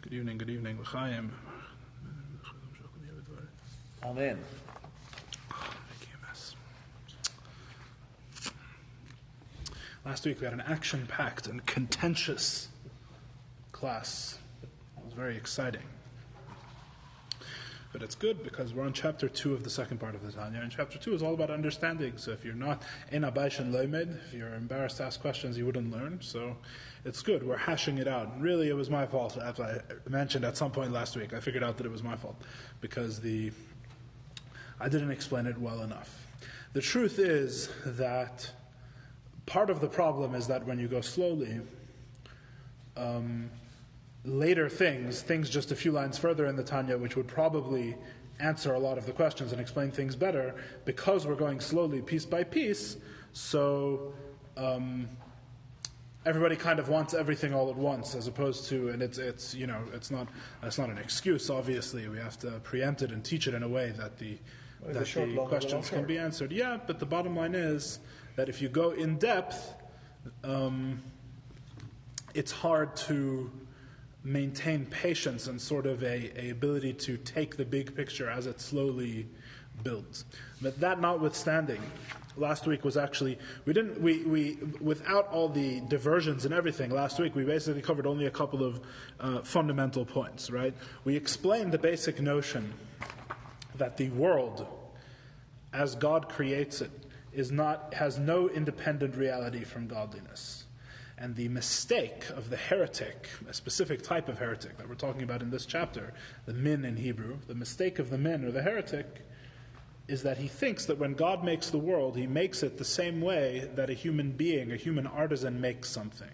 Good evening, L'chaim. Amen. Last week we had an action-packed and contentious class. It was very exciting. But it's good because we're on chapter 2 of the second part of the Tanya, and chapter 2 is all about understanding. So if you're not in Abaishan Loimed, if you're embarrassed to ask questions, you wouldn't learn. So it's good. We're hashing it out. And really, it was my fault. As I mentioned at some point last week, I figured out that it was my fault because I didn't explain it well enough. The truth is that part of the problem is that when you go slowly, later things just a few lines further in the Tanya, which would probably answer a lot of the questions and explain things better, because we're going slowly, piece by piece, so everybody kind of wants everything all at once, as opposed to, and it's not an excuse. Obviously, we have to preempt it and teach it in a way that the questions can be answered. Yeah, but the bottom line is that if you go in depth, it's hard to maintain patience and sort of a ability to take the big picture as it slowly builds. But that notwithstanding, last week was actually, we without all the diversions and everything, last week we basically covered only a couple of fundamental points, right? We explained the basic notion that the world, as God creates it, has no independent reality from godliness. And the mistake of the heretic, a specific type of heretic that we're talking about in this chapter, the min in Hebrew, the mistake of the min or the heretic is that he thinks that when God makes the world, he makes it the same way that a human being, a human artisan makes something.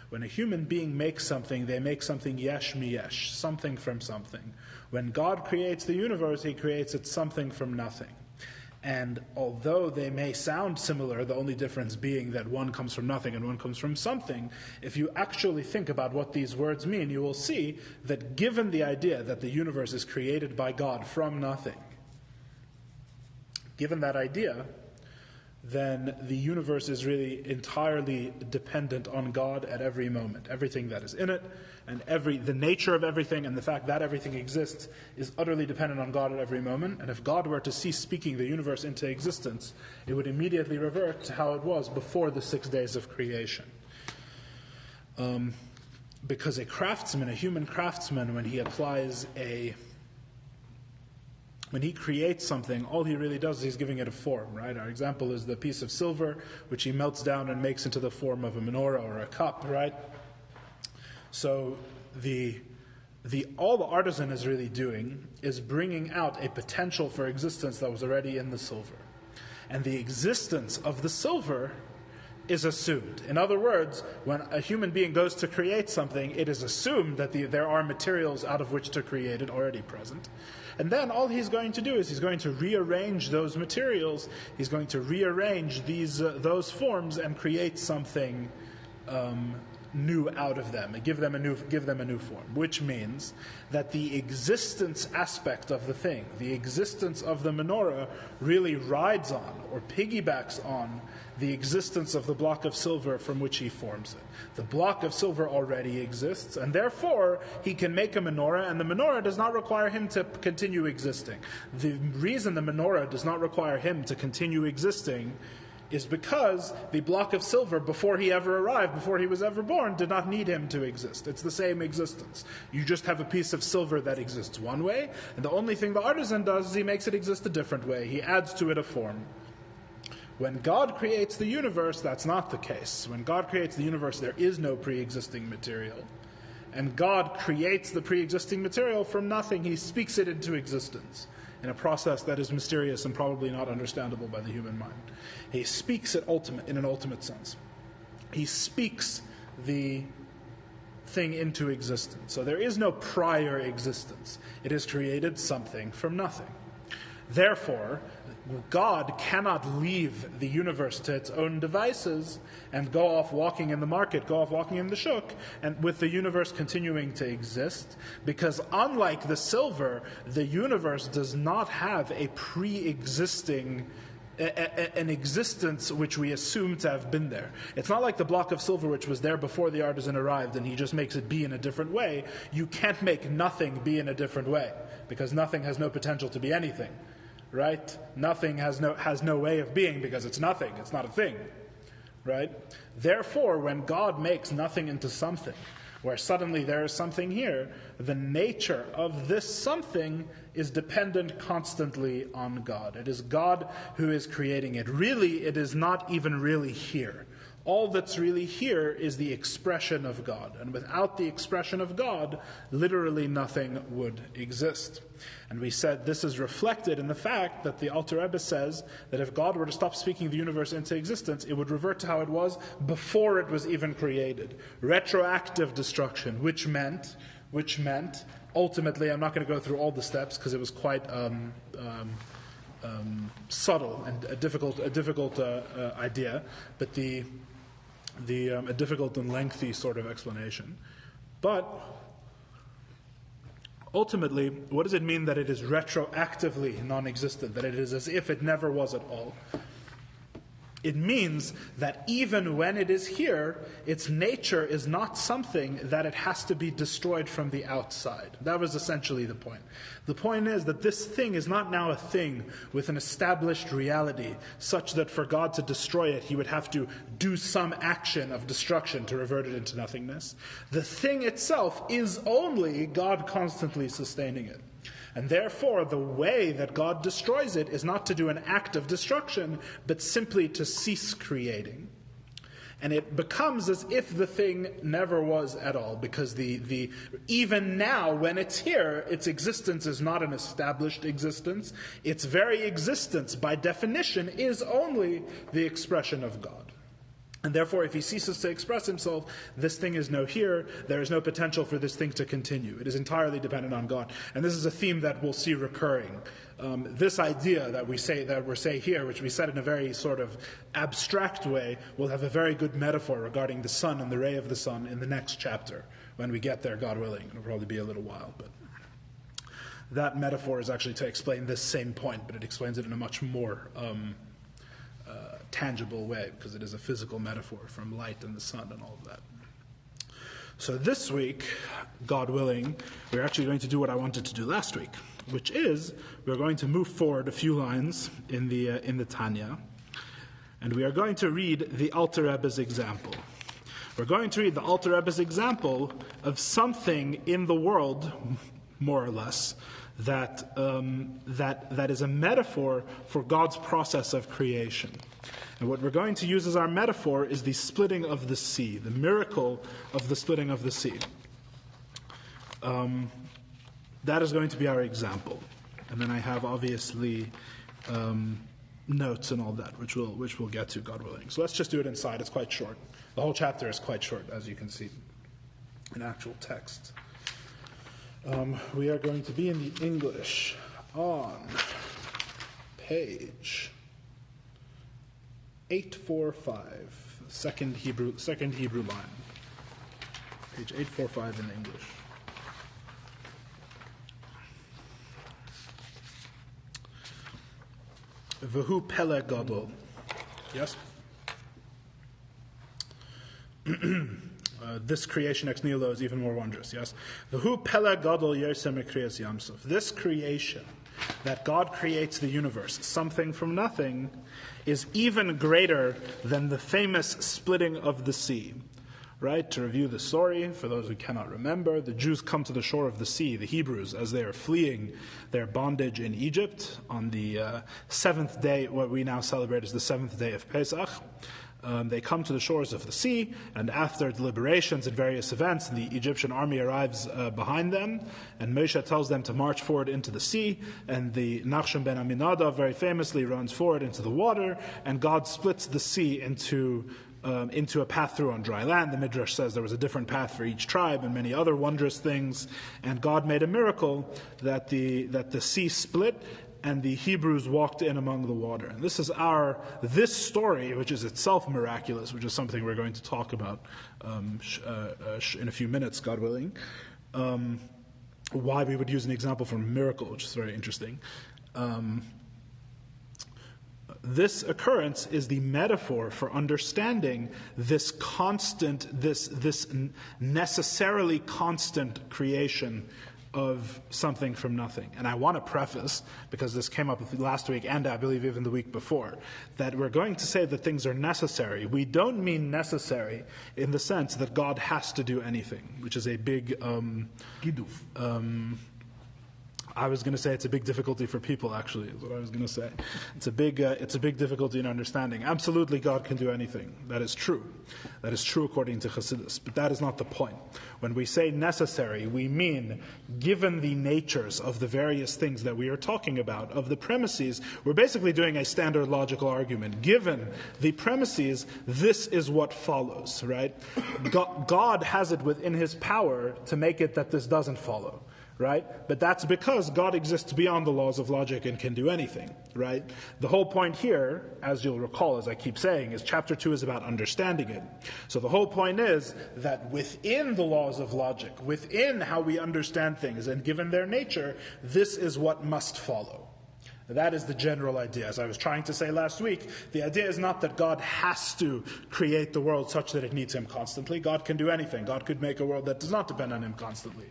When a human being makes something, they make something yesh mi-yesh, something from something. When God creates the universe, he creates it something from nothing. And although they may sound similar, the only difference being that one comes from nothing and one comes from something, if you actually think about what these words mean, you will see that given the idea that the universe is created by God from nothing, given that idea, then the universe is really entirely dependent on God at every moment. Everything that is in it, and the nature of everything, and the fact that everything exists is utterly dependent on God at every moment. And if God were to cease speaking the universe into existence, it would immediately revert to how it was before the 6 days of creation. Because a human craftsman, when he creates something, all he really does is he's giving it a form, right? Our example is the piece of silver, which he melts down and makes into the form of a menorah or a cup, right? So all the artisan is really doing is bringing out a potential for existence that was already in the silver. And the existence of the silver is assumed. In other words, when a human being goes to create something, it is assumed that there are materials out of which to create it already present. And then all he's going to do is he's going to rearrange those materials, he's going to rearrange those forms and create something new out of them, and give them a new form, which means that the existence aspect of the thing, the existence of the menorah, really rides on or piggybacks on the existence of the block of silver from which he forms it. The block of silver already exists, and therefore he can make a menorah, and the menorah does not require him to continue existing. The reason the menorah does not require him to continue existing is because the block of silver, before he ever arrived, before he was ever born, did not need him to exist. It's the same existence. You just have a piece of silver that exists one way, and the only thing the artisan does is he makes it exist a different way. He adds to it a form. When God creates the universe, that's not the case. When God creates the universe, there is no pre-existing material. And God creates the pre-existing material from nothing. He speaks it into existence in a process that is mysterious and probably not understandable by the human mind. He speaks it in an ultimate sense. He speaks the thing into existence. So there is no prior existence. It has created something from nothing. Therefore, God cannot leave the universe to its own devices and go off walking in the market, go off walking in the shuk, and with the universe continuing to exist, because unlike the silver, the universe does not have a pre-existing an existence which we assume to have been there. It's not like the block of silver which was there before the artisan arrived and he just makes it be in a different way. You can't make nothing be in a different way because nothing has no potential to be anything, right? Nothing has no way of being because it's nothing. It's not a thing, right? Therefore, when God makes nothing into something, where suddenly there is something here, the nature of this something is dependent constantly on God. It is God who is creating it. Really, it is not even really here. All that's really here is the expression of God. And without the expression of God, literally nothing would exist. And we said this is reflected in the fact that the Alter Rebbe says that if God were to stop speaking the universe into existence, it would revert to how it was before it was even created. Retroactive destruction, which meant, ultimately, I'm not going to go through all the steps because it was quite subtle and a difficult idea, but a difficult and lengthy sort of explanation. But ultimately, what does it mean that it is retroactively non-existent, that it is as if it never was at all? It means that even when it is here, its nature is not something that it has to be destroyed from the outside. That was essentially the point. The point is that this thing is not now a thing with an established reality, such that for God to destroy it, he would have to do some action of destruction to revert it into nothingness. The thing itself is only God constantly sustaining it. And therefore, the way that God destroys it is not to do an act of destruction, but simply to cease creating. And it becomes as if the thing never was at all, because even now, when it's here, its existence is not an established existence. Its very existence, by definition, is only the expression of God. And therefore, if he ceases to express himself, this thing is no here. There is no potential for this thing to continue. It is entirely dependent on God. And this is a theme that we'll see recurring. This idea that we're saying here, which we said in a very sort of abstract way, will have a very good metaphor regarding the sun and the ray of the sun in the next chapter. When we get there, God willing. It'll probably be a little while, but that metaphor is actually to explain this same point, but it explains it in a much more tangible way, because it is a physical metaphor from light and the sun and all of that. So this week, God willing, we're actually going to do what I wanted to do last week, which is we're going to move forward a few lines in the Tanya, and we are going to read the Alter Rebbe's example. We're going to read the Alter Rebbe's example of something in the world, more or less, that is a metaphor for God's process of creation. And what we're going to use as our metaphor is the splitting of the sea, the miracle of the splitting of the sea. That is going to be our example. And then I have, obviously, notes and all that, which we'll get to, God willing. So let's just do it inside. It's quite short. The whole chapter is quite short, as you can see in actual text. We are going to be in the English on page 845, second Hebrew line. Page 845 in English. V'hu pele gadol. Yes? This creation ex nihilo is even more wondrous, yes? V'hu pele gadol yosem kriyas yamsuf. This creation, that God creates the universe, something from nothing, is even greater than the famous splitting of the sea. Right? To review the story, for those who cannot remember, the Jews come to the shore of the sea, the Hebrews, as they are fleeing their bondage in Egypt on the seventh day, what we now celebrate as the seventh day of Pesach. They come to the shores of the sea, and after deliberations and various events, the Egyptian army arrives behind them, and Moshe tells them to march forward into the sea, and the Nachshon ben Aminadab very famously runs forward into the water, and God splits the sea into a path through on dry land. The Midrash says there was a different path for each tribe and many other wondrous things, and God made a miracle that the sea split, and the Hebrews walked in among the water. And this is this story, which is itself miraculous, which is something we're going to talk about in a few minutes, God willing. Why we would use an example from a miracle, which is very interesting. This occurrence is the metaphor for understanding this constant, this necessarily constant creation of something from nothing. And I want to preface, because this came up last week and I believe even the week before, that we're going to say that things are necessary. We don't mean necessary in the sense that God has to do anything, which is a big I was going to say it's a big difficulty for people, actually, is what I was going to say. It's a big difficulty in understanding. Absolutely, God can do anything. That is true. That is true according to Chassidus. But that is not the point. When we say necessary, we mean, given the natures of the various things that we are talking about, of the premises, we're basically doing a standard logical argument. Given the premises, this is what follows, right? God has it within His power to make it that this doesn't follow. Right? But that's because God exists beyond the laws of logic and can do anything, right? The whole point here, as you'll recall, as I keep saying, is chapter 2 is about understanding it. So the whole point is that within the laws of logic, within how we understand things, and given their nature, this is what must follow. That is the general idea. As I was trying to say last week, the idea is not that God has to create the world such that it needs Him constantly. God can do anything. God could make a world that does not depend on Him constantly.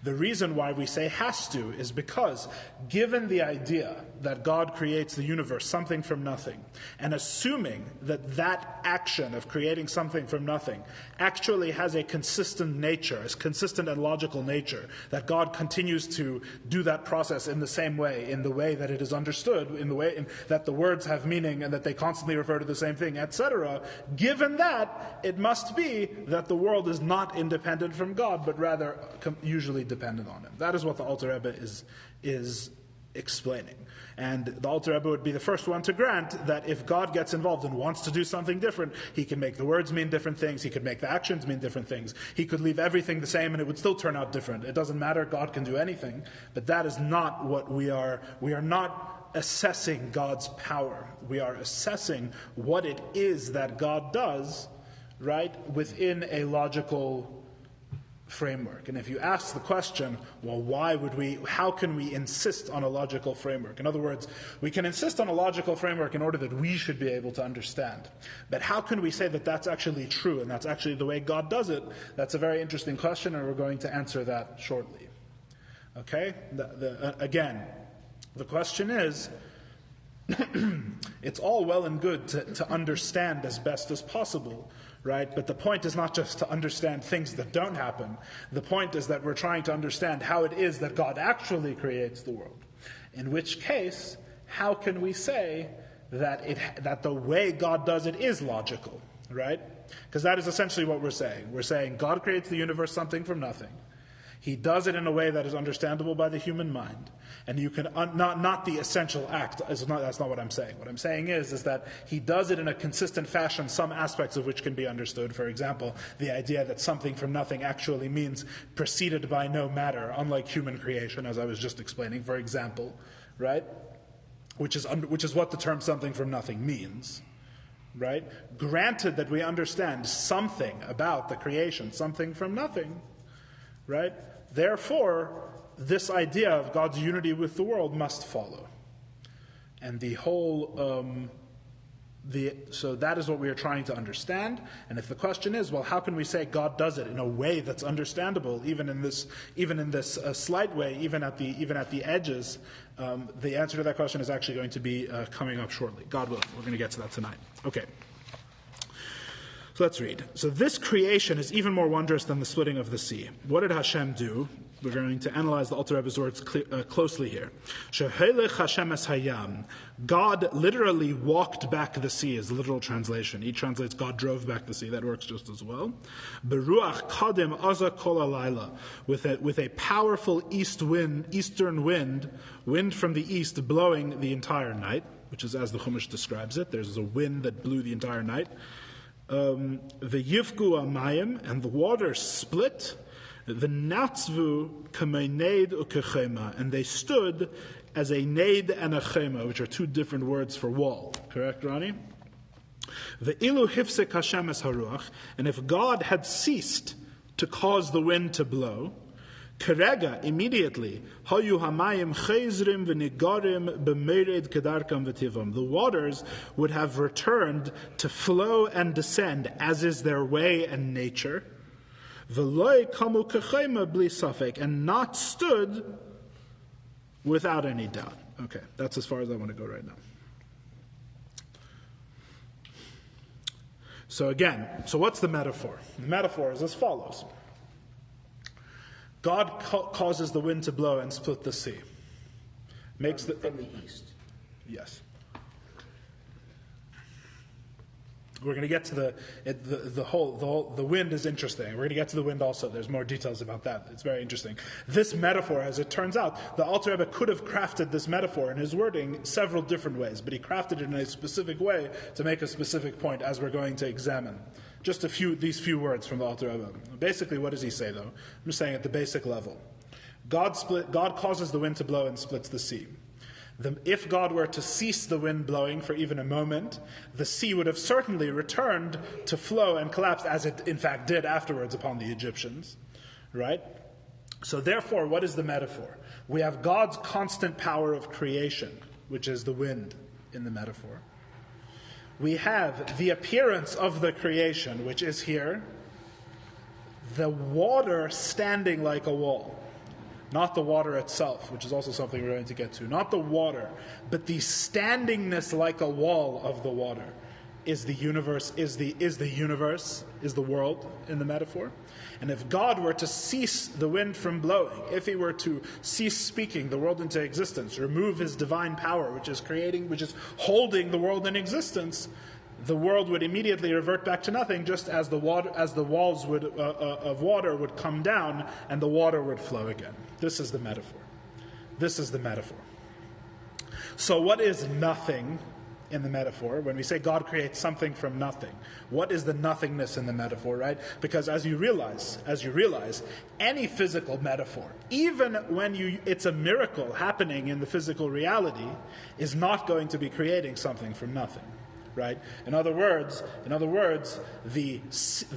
The reason why we say has to is because, given the idea that God creates the universe, something from nothing, and assuming that that action of creating something from nothing actually has a consistent nature, a consistent and logical nature, that God continues to do that process in the same way, in the way that it is understood, in the way that the words have meaning and that they constantly refer to the same thing, etc., given that, it must be that the world is not independent from God, but rather usually dependent on Him. That is what the Alter Rebbe is explaining. And the Alter Rebbe would be the first one to grant that if God gets involved and wants to do something different, He can make the words mean different things, He could make the actions mean different things, He could leave everything the same and it would still turn out different. It doesn't matter, God can do anything. But that is not what we are not assessing God's power. We are assessing what it is that God does, right, within a logical framework. And if you ask the question, well, how can we insist on a logical framework? In other words, we can insist on a logical framework in order that we should be able to understand. But how can we say that that's actually true and that's actually the way God does it? That's a very interesting question, and we're going to answer that shortly. Okay? Again, the question is, it's all well and good to understand as best as possible, right? But the point is not just to understand things that don't happen. The point is that we're trying to understand how it is that God actually creates the world. In which case, how can we say that the way God does it is logical, right? Because that is essentially what we're saying. We're saying God creates the universe something from nothing. He does it in a way that is understandable by the human mind. And you can, not the essential act, that's not what I'm saying. What I'm saying is that He does it in a consistent fashion, some aspects of which can be understood. For example, the idea that something from nothing actually means preceded by no matter, unlike human creation, as I was just explaining, for example, right? Which is what the term something from nothing means. Right? Granted that we understand something about the creation, something from nothing, right? Therefore, this idea of God's unity with the world must follow. And the whole, so that is what we are trying to understand. And if the question is, well, how can we say God does it in a way that's understandable, even in this slight way, even at the edges? The answer to that question is actually going to be coming up shortly. God willing, we're going to get to that tonight. Okay. So let's read. So this creation is even more wondrous than the splitting of the sea. What did Hashem do? We're going to analyze the Alter Rebbe's words closely here. Shehelech Hashem es hayam. God literally walked back the sea is the literal translation. He translates God drove back the sea. That works just as well. Beruach kadim aza kol halayla. With a powerful eastern wind from the east blowing the entire night, which is as the Chumash describes it. There's a wind that blew the entire night. The yivku amayim, and the waters split. The natzvu kameid ukechema, and they stood as a naid and a chema, which are two different words for wall. Correct, Ronnie? The ilu hifsek Hashem es haruach, and if God had ceased to cause the wind to blow, Kerega, immediately, hayu hamayim chezrim v'nigarim b'mered kedarkam v'tivam. The waters would have returned to flow and descend as is their way and nature. V'loi kamu kechema bli safek, and not stood without any doubt. Okay, that's as far as I want to go right now. So again, what's the metaphor? The metaphor is as follows. God causes the wind to blow and split the sea. From the east. Yes. We're going to get to the wind is interesting. We're going to get to the wind also. There's more details about that. It's very interesting. This metaphor, as it turns out, the Alter Rebbe could have crafted this metaphor in his wording several different ways, but he crafted it in a specific way to make a specific point, as we're going to examine. Just these few words from the Alter Rebbe. Basically, what does he say, though? I'm just saying at the basic level. God causes the wind to blow and splits the sea. If God were to cease the wind blowing for even a moment, the sea would have certainly returned to flow and collapse, as it in fact did afterwards upon the Egyptians. Right? So therefore, what is the metaphor? We have God's constant power of creation, which is the wind in the metaphor. We have the appearance of the creation, which is here, the water standing like a wall. Not the water itself, which is also something we're going to get to. Not the water, but the standingness like a wall of the water is the universe, is the world in the metaphor. And if God were to cease the wind from blowing, if he were to cease speaking the world into existence, remove his divine power, which is holding the world in existence, the world would immediately revert back to nothing, just as the walls of water would come down and the water would flow again. This is the metaphor. So what is nothing in the metaphor? When we say God creates something from nothing, what is the nothingness in the metaphor, right? Because as you realize, any physical metaphor, even when it's a miracle happening in the physical reality, is not going to be creating something from nothing. Right? In other words, the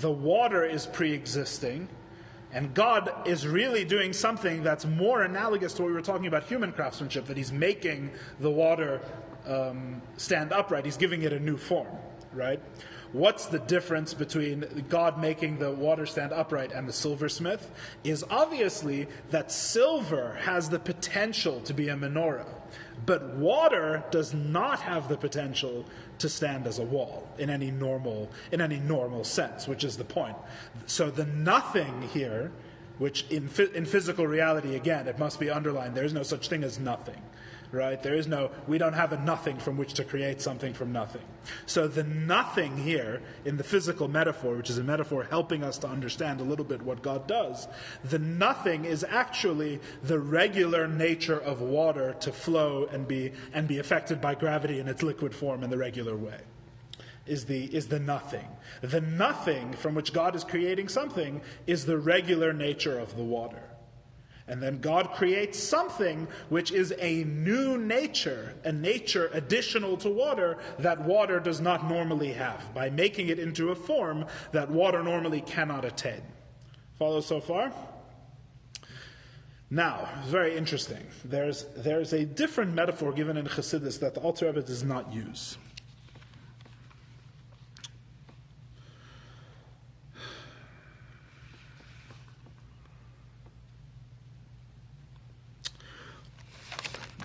water is pre-existing, and God is really doing something that's more analogous to what we were talking about human craftsmanship, that he's making the water stand upright. He's giving it a new form, right? What's the difference between God making the water stand upright and the silversmith? Is obviously that silver has the potential to be a menorah, but water does not have the potential to stand as a wall in any normal sense, which is the point. So the nothing here, which in physical reality, again, it must be underlined, there is no such thing as nothing. Right? We don't have a nothing from which to create something from nothing. So the nothing here in the physical metaphor, which is a metaphor helping us to understand a little bit what God does, the nothing is actually the regular nature of water to flow and be affected by gravity in its liquid form in the regular way. Is the nothing. The nothing from which God is creating something is the regular nature of the water. And then God creates something which is a new nature, a nature additional to water that water does not normally have, by making it into a form that water normally cannot attain. Follow so far? Now, very interesting. There's a different metaphor given in Chassidus that the Alter Rebbe does not use.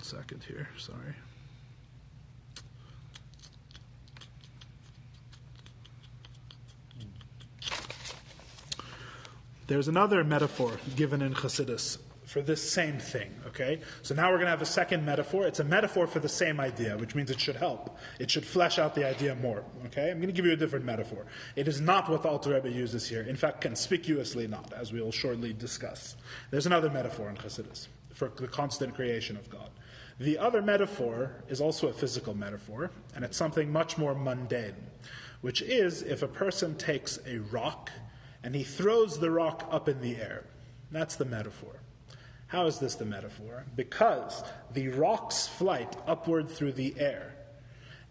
Second here, sorry. There's another metaphor given in Chassidus for this same thing, okay? So now we're going to have a second metaphor. It's a metaphor for the same idea, which means it should help. It should flesh out the idea more, okay? I'm going to give you a different metaphor. It is not what the Alter Rebbe uses here. In fact, conspicuously not, as we will shortly discuss. There's another metaphor in Chassidus for the constant creation of God. The other metaphor is also a physical metaphor, and it's something much more mundane, which is if a person takes a rock and he throws the rock up in the air. That's the metaphor. How is this the metaphor? Because the rock's flight upward through the air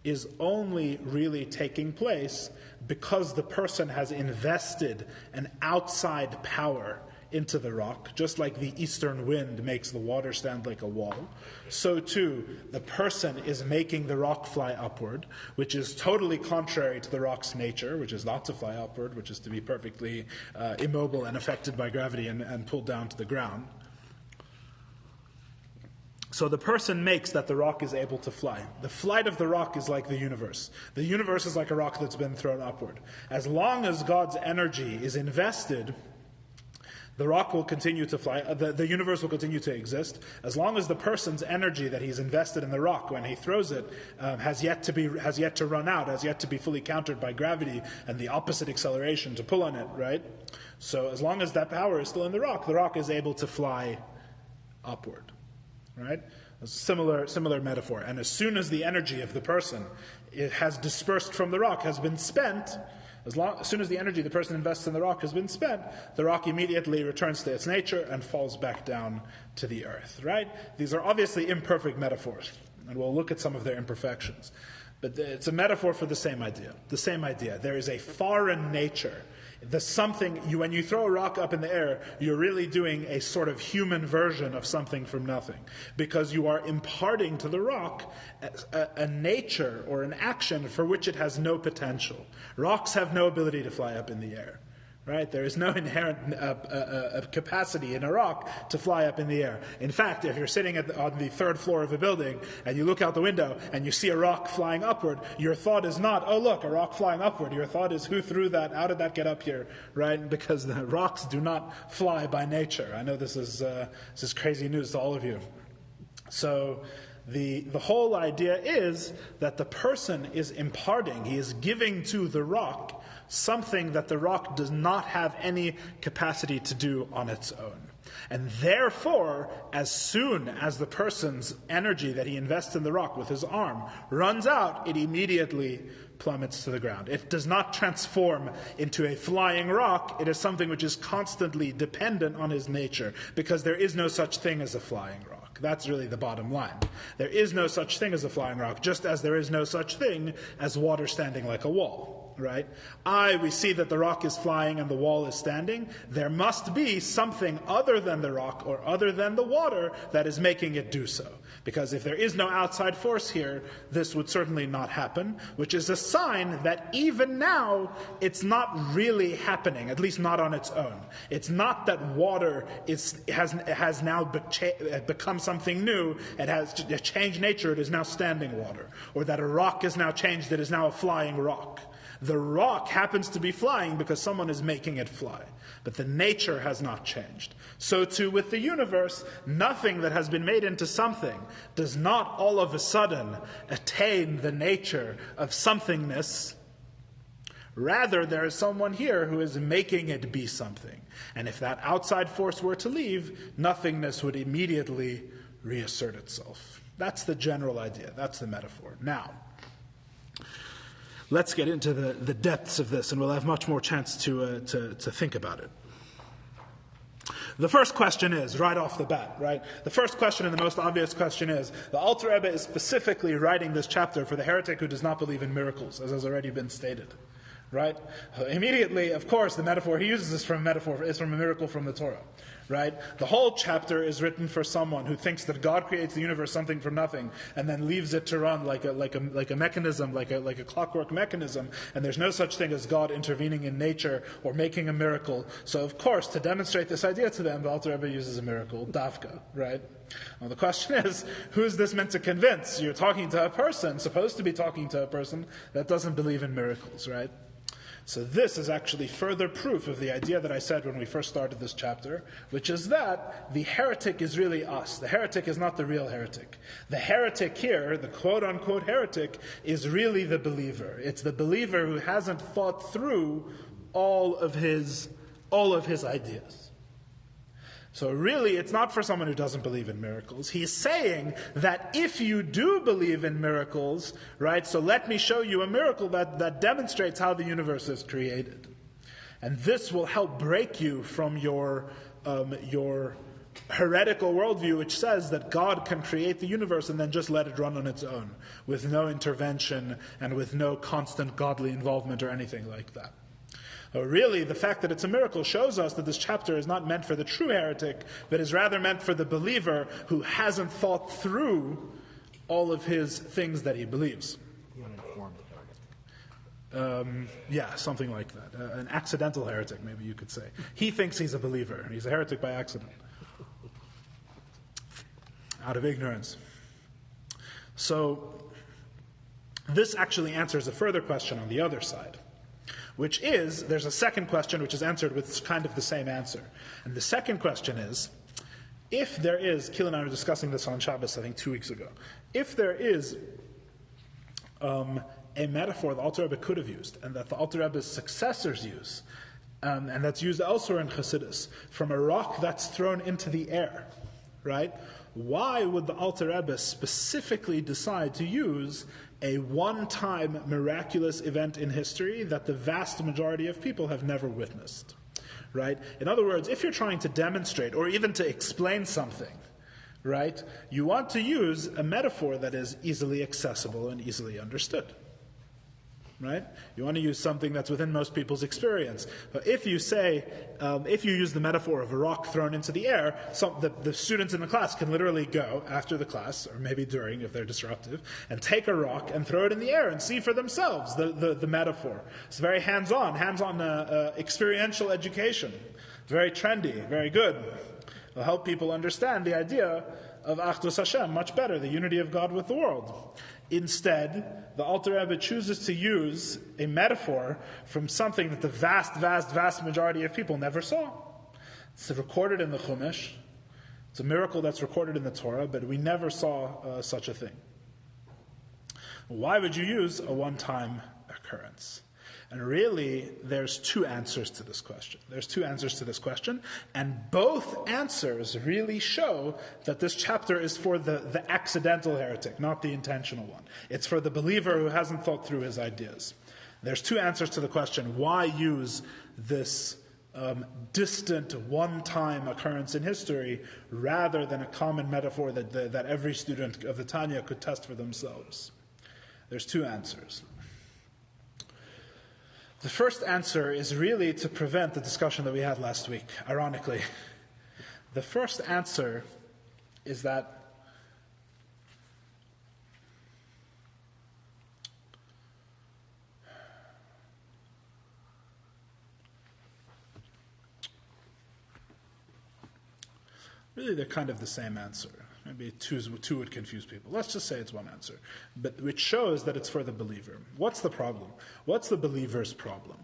is only really taking place because the person has invested an outside power into the rock, just like the eastern wind makes the water stand like a wall, so too the person is making the rock fly upward, which is totally contrary to the rock's nature, which is not to fly upward, which is to be perfectly immobile and affected by gravity and pulled down to the ground. So the person makes that the rock is able to fly. The flight of the rock is like the universe. The universe is like a rock that's been thrown upward. As long as God's energy is invested, the rock will continue to fly, the universe will continue to exist. As long as the person's energy that he's invested in the rock when he throws it has yet to run out, has yet to be fully countered by gravity and the opposite acceleration to pull on it, right? So as long as that power is still in the rock is able to fly upward. Right? A similar metaphor. And as soon as the energy of the person has dispersed from the rock, has been spent, as soon as the energy the person invests in the rock has been spent, the rock immediately returns to its nature and falls back down to the earth. Right? These are obviously imperfect metaphors, and we'll look at some of their imperfections. But it's a metaphor for the same idea. The same idea. There is a foreign nature. When you throw a rock up in the air, you're really doing a sort of human version of something from nothing, because you are imparting to the rock a nature or an action for which it has no potential. Rocks have no ability to fly up in the air. Right? There is no inherent capacity in a rock to fly up in the air. In fact, if you're sitting on the third floor of a building and you look out the window and you see a rock flying upward, your thought is not, oh look, a rock flying upward. Your thought is, who threw that? How did that get up here? Right? Because the rocks do not fly by nature. I know this is crazy news to all of you. So the whole idea is that the person is imparting, he is giving to the rock something that the rock does not have any capacity to do on its own. And therefore, as soon as the person's energy that he invests in the rock with his arm runs out, it immediately plummets to the ground. It does not transform into a flying rock. It is something which is constantly dependent on his nature, because there is no such thing as a flying rock. That's really the bottom line. There is no such thing as a flying rock, just as there is no such thing as water standing like a wall. Right? We see that the rock is flying and the wall is standing. There must be something other than the rock or other than the water that is making it do so. Because if there is no outside force here, this would certainly not happen, which is a sign that even now it's not really happening, at least not on its own. It's not that water has now become something new, it has changed nature, it is now standing water. Or that a rock is now changed, it is now a flying rock. The rock happens to be flying because someone is making it fly. But the nature has not changed. So too with the universe, nothing that has been made into something does not all of a sudden attain the nature of somethingness. Rather, there is someone here who is making it be something. And if that outside force were to leave, nothingness would immediately reassert itself. That's the general idea. That's the metaphor. Now, let's get into the depths of this, and we'll have much more chance to think about it. The first question is, right off the bat, right? The first question and the most obvious question is, the Alter Rebbe is specifically writing this chapter for the heretic who does not believe in miracles, as has already been stated. Right? Immediately, of course, the metaphor he uses is from a miracle from the Torah. Right? The whole chapter is written for someone who thinks that God creates the universe something from nothing and then leaves it to run like a mechanism, like a clockwork mechanism, and there's no such thing as God intervening in nature or making a miracle. So of course, to demonstrate this idea to them, the Alter Rebbe uses a miracle, Davka, right? Well, the question is, who is this meant to convince? You're talking to a person, supposed to be talking to a person that doesn't believe in miracles, right? So this is actually further proof of the idea that I said when we first started this chapter, which is that the heretic is really us. The heretic is not the real heretic. The heretic here, the quote-unquote heretic, is really the believer. It's the believer who hasn't thought through all of his ideas. So really, it's not for someone who doesn't believe in miracles. He's saying that if you do believe in miracles, right, so let me show you a miracle that demonstrates how the universe is created. And this will help break you from your heretical worldview, which says that God can create the universe and then just let it run on its own, with no intervention and with no constant godly involvement or anything like that. Really, the fact that it's a miracle shows us that this chapter is not meant for the true heretic, but is rather meant for the believer who hasn't thought through all of his things that he believes. Yeah, something like that. An accidental heretic, maybe you could say. He thinks he's a believer. He's a heretic by accident. Out of ignorance. So, this actually answers a further question on the other side, which is, there's a second question which is answered with kind of the same answer. And the second question is, if there is, Kil and I were discussing this on Shabbos, I think 2 weeks ago, if there is a metaphor the Alter Rebbe could have used, and that the Alter Rebbe's successors use, and that's used elsewhere in Chassidus, from a rock that's thrown into the air, right? Why would the Alter Rebbe specifically decide to use a one-time miraculous event in history that the vast majority of people have never witnessed, right? In other words, if you're trying to demonstrate or even to explain something, right, you want to use a metaphor that is easily accessible and easily understood. Right? You want to use something that's within most people's experience. But if you say, if you use the metaphor of a rock thrown into the air, the students in the class can literally go after the class, or maybe during if they're disruptive, and take a rock and throw it in the air and see for themselves the metaphor. It's very hands-on experiential education. Very trendy, very good. It'll help people understand the idea of Achdus Hashem much better, the unity of God with the world. Instead, the Alter Rebbe chooses to use a metaphor from something that the vast majority of people never saw. It's recorded in the Chumash. It's a miracle that's recorded in the Torah, but we never saw such a thing. Why would you use a one-time occurrence? And really, there's two answers to this question. And both answers really show that this chapter is for the accidental heretic, not the intentional one. It's for the believer who hasn't thought through his ideas. There's two answers to the question, why use this distant one-time occurrence in history rather than a common metaphor that every student of the Tanya could test for themselves? There's two answers. The first answer is really to prevent the discussion that we had last week, ironically. The first answer is that really they're kind of the same answer. Maybe two would confuse people. Let's just say it's one answer. But which shows that it's for the believer. What's the problem? What's the believer's problem?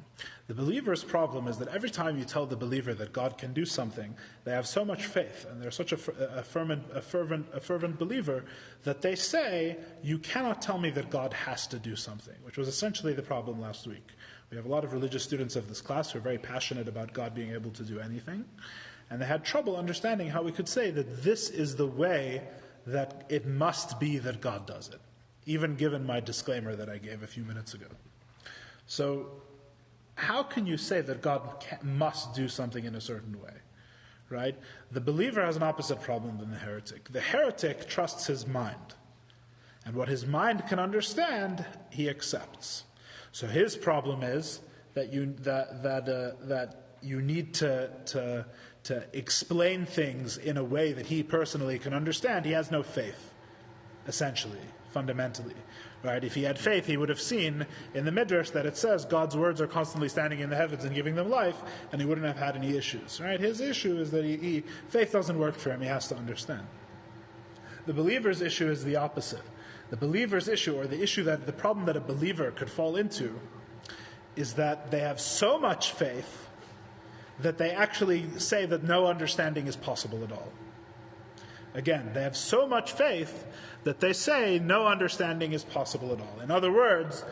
The believer's problem is that every time you tell the believer that God can do something, they have so much faith, and they're such a fervent believer, that they say, you cannot tell me that God has to do something, which was essentially the problem last week. We have a lot of religious students of this class who are very passionate about God being able to do anything. And they had trouble understanding how we could say that this is the way that it must be that God does it, even given my disclaimer that I gave a few minutes ago. So, how can you say that God must do something in a certain way? Right? The believer has an opposite problem than the heretic. The heretic trusts his mind. And what his mind can understand, he accepts. So his problem is that you need to explain things in a way that he personally can understand. He has no faith, essentially, fundamentally. Right? If he had faith, he would have seen in the Midrash that it says God's words are constantly standing in the heavens and giving them life, and he wouldn't have had any issues. Right? His issue is that faith doesn't work for him. He has to understand. The believer's issue is the opposite. The believer's issue, or the problem that a believer could fall into, is that they have so much faith that they actually say that no understanding is possible at all. Again, they have so much faith that they say no understanding is possible at all. In other words,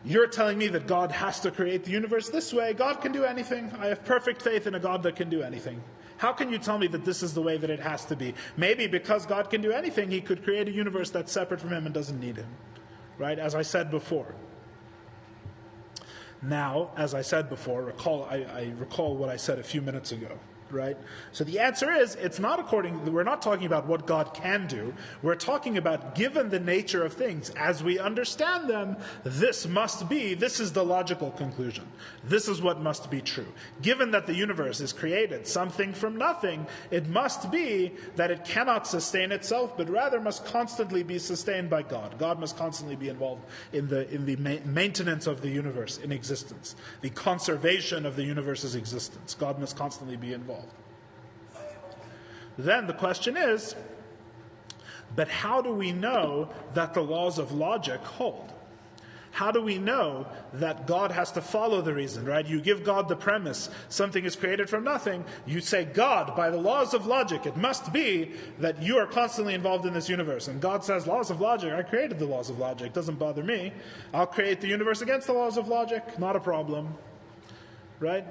you're telling me that God has to create the universe this way. God can do anything. I have perfect faith in a God that can do anything. How can you tell me that this is the way that it has to be? Maybe because God can do anything, he could create a universe that's separate from him and doesn't need him. Right? As I said before. Now, as I said before, I recall what I said a few minutes ago. Right? So the answer is, we're not talking about what God can do. We're talking about, given the nature of things, as we understand them, this is the logical conclusion. This is what must be true. Given that the universe is created, something from nothing, it must be that it cannot sustain itself, but rather must constantly be sustained by God. God must constantly be involved in the maintenance of the universe in existence, the conservation of the universe's existence. God must constantly be involved. Then the question is, but how do we know that the laws of logic hold? How do we know that God has to follow the reason, right? You give God the premise, something is created from nothing. You say, God, by the laws of logic, it must be that you are constantly involved in this universe. And God says, laws of logic, I created the laws of logic, doesn't bother me. I'll create the universe against the laws of logic, not a problem. Right?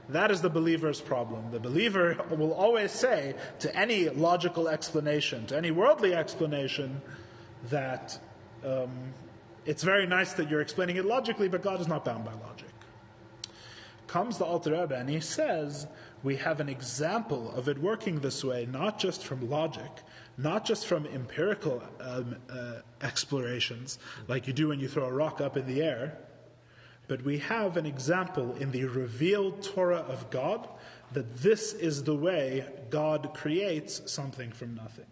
That is the believer's problem. The believer will always say to any logical explanation, to any worldly explanation, that it's very nice that you're explaining it logically, but God is not bound by logic. Comes the Alter Rebbe and he says, we have an example of it working this way, not just from logic, not just from empirical explorations, like you do when you throw a rock up in the air, but we have an example in the revealed Torah of God that this is the way God creates something from nothing.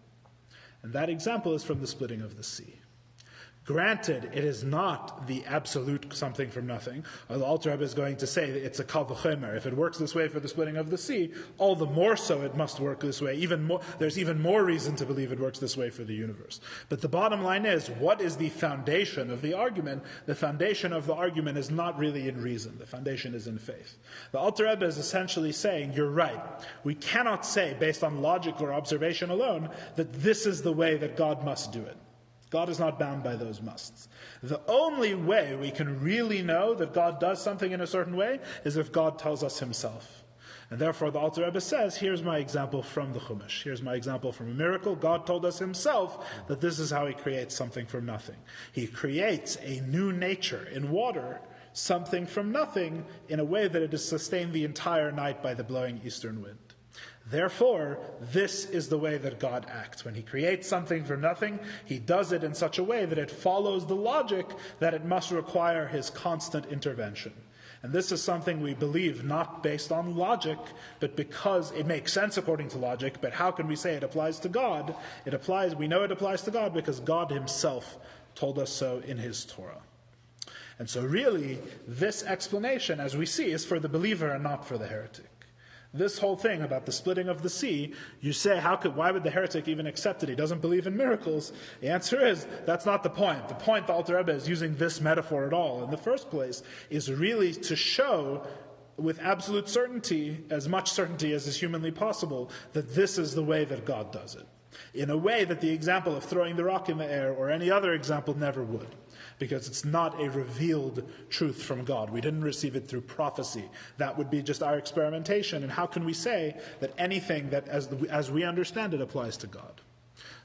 And that example is from the splitting of the sea. Granted, it is not the absolute something from nothing. The Alter Rebbe is going to say that it's a kal v'chomer. If it works this way for the splitting of the sea, all the more so it must work this way. There's even more reason to believe it works this way for the universe. But the bottom line is, what is the foundation of the argument? The foundation of the argument is not really in reason. The foundation is in faith. The Alter Rebbe is essentially saying, you're right. We cannot say, based on logic or observation alone, that this is the way that God must do it. God is not bound by those musts. The only way we can really know that God does something in a certain way is if God tells us himself. And therefore the Alter Rebbe says, here's my example from the Chumash. Here's my example from a miracle. God told us himself that this is how he creates something from nothing. He creates a new nature in water, something from nothing, in a way that it is sustained the entire night by the blowing eastern wind. Therefore, this is the way that God acts. When he creates something from nothing, he does it in such a way that it follows the logic that it must require his constant intervention. And this is something we believe not based on logic, but because it makes sense according to logic. But how can we say it applies to God? We know it applies to God because God himself told us so in his Torah. And so really, this explanation, as we see, is for the believer and not for the heretic. This whole thing about the splitting of the sea, you say, why would the heretic even accept it? He doesn't believe in miracles. The answer is, that's not the point. The point the Alter Rebbe is using this metaphor at all, in the first place, is really to show with absolute certainty, as much certainty as is humanly possible, that this is the way that God does it. In a way that the example of throwing the rock in the air or any other example never would. Because it's not a revealed truth from God. We didn't receive it through prophecy. That would be just our experimentation. And how can we say that anything that, as we understand it, applies to God?